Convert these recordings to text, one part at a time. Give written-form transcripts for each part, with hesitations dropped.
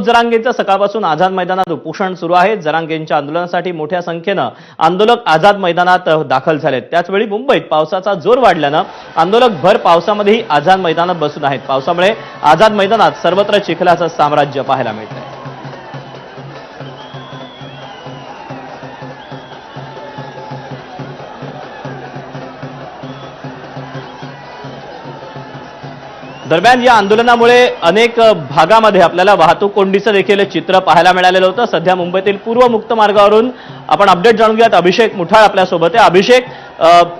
जरांगेंचं सकाळपासून आझाद मैदानात उपोषण सुरू आहे। जरांगेंच्या आंदोलनासाठी मोठ्या संख्येनं आंदोलक आझाद मैदानात दाखल झालेत। त्याचवेळी मुंबईत पावसाचा जोर वाढल्यानं आंदोलक भर पावसामध्येही आझाद मैदानात बसून आहेत। पावसामुळे आझाद मैदानात सर्वत्र चिखलाचं साम्राज्य पाहायला मिळतंय। दरम्यान या आंदोलनामुळे अनेक भागामध्ये आपल्याला वाहतूक कोंडीचं देखील चित्र पाहायला मिळालेलं होतं। सध्या मुंबईतील पूर्व मुक्त मार्गावरून आपण अपडेट जाणून घेऊयात। अभिषेक मुठाळ आपल्यासोबत आहे। अभिषेक,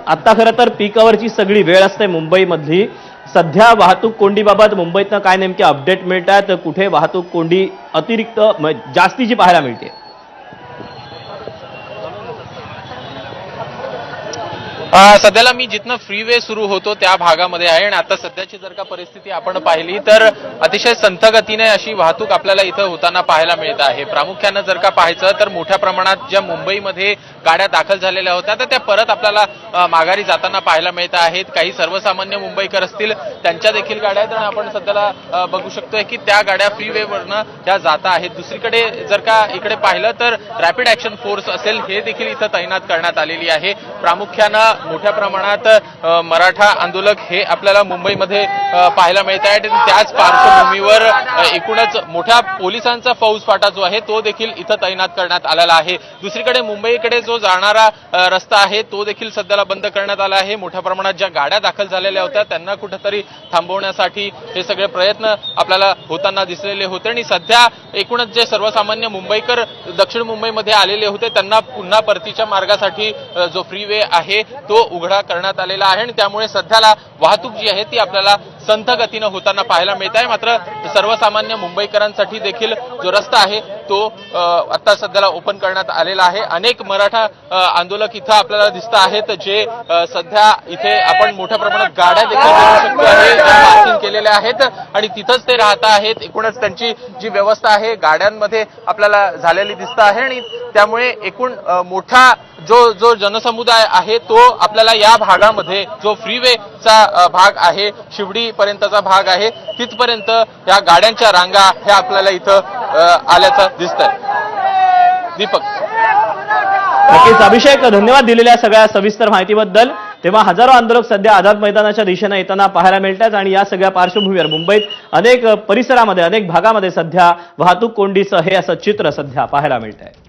आता खरं तर पीक आवरची सगळी वेळ असते मुंबईमधली, सध्या वाहतूक कोंडीबाबत मुंबईतनं काय नेमके अपडेट मिळतात? कुठे वाहतूक कोंडी अतिरिक्त जास्तीची पाहायला मिळते? सध्याला मी जिथनं फ्रीवे सुरू होतो त्या भागामध्ये आहे आणि आता सध्याची जर का परिस्थिती आपण पाहिली तर अतिशय संथ गतीने अशी वाहतूक आपल्याला इथं होताना पाहायला मिळत आहे। प्रामुख्यानं जर का पाहायचं तर मोठ्या प्रमाणात ज्या मुंबईमध्ये गाड्या दाखल झालेल्या होत्या तर त्या परत आपल्याला माघारी जाताना पाहायला मिळत आहेत। काही सर्वसामान्य मुंबईकर असतील त्यांच्या देखील गाड्या आहेत आणि आपण सध्याला बघू शकतोय की त्या गाड्या फ्रीवेवरनं त्या जाता आहेत। दुसरीकडे जर का इकडे पाहिलं तर रॅपिड ऍक्शन फोर्स असेल हे देखील इथं तैनात करण्यात आलेली आहे। प्रामुख्यानं मोठ्या प्रमाणात मराठा आंदोलक हे आपल्याला मुंबईमध्ये पाहायला मिळत आहेत। त्याच पार्श्वभूमीवर एकूणच मोठ्या पोलिसांचा फौजफाटा जो आहे तो देखील इथं तैनात करण्यात आलेला आहे। दुसरीकडे मुंबईकडे जो जाणारा रस्ता आहे तो देखील सध्याला बंद करण्यात आला आहे। मोठ्या प्रमाणात ज्या गाड्या दाखल झालेल्या होत्या त्यांना कुठेतरी थांबवण्यासाठी हे सगळे प्रयत्न आपल्याला होताना दिसलेले होते आणि सध्या एकूणच जे सर्वसामान्य मुंबईकर दक्षिण मुंबईमध्ये आलेले होते त्यांना पुन्हा परतीच्या मार्गासाठी जो फ्रीवे आहे तो उघडा करण्यात आलेला आहे आणि त्यामुळे सध्याला वाहतूक जी आहे ती आपल्याला संथ गतीनं होताना पाहायला मिळत आहे। मात्र सर्वसामान्य मुंबईकरांसाठी देखील जो रस्ता आहे तो आता सध्याला ओपन करण्यात आलेला आहे। अनेक मराठा आंदोलक इथं आपल्याला दिसत आहेत जे सध्या इथे आपण मोठ्या प्रमाणात गाड्या देखील बघू शकतो आहे पार्किंग केलेल्या आहेत आणि तिथंच ते राहत आहेत। एकूणच त्यांची जी व्यवस्था आहे गाड्यांमध्ये आपल्याला झालेली दिसत आहे आणि त्यामुळे एकूण मोठा जो जनसमुदाय आहे तो आपल्याला या भागामध्ये जो फ्रीवेचा भाग आहे शिवडी पर्यंतचा भाग आहे तिथपर्यंत या गाड्यांच्या रांगा ह्या आपल्याला इथं आल्याचं दिसतंय। दीपक, नक्कीच अभिषेक, धन्यवाद दिलेल्या सगळ्या सविस्तर माहितीबद्दल। तेव्हा हजारो आंदोलक सध्या आझाद मैदानाच्या दिशेने येताना पाहायला मिळतात आणि या सगळ्या पार्श्वभूमीवर मुंबईत अनेक परिसरामध्ये अनेक भागामध्ये सध्या वाहतूक कोंडीचं हे असं चित्र सध्या पाहायला मिळत आहे।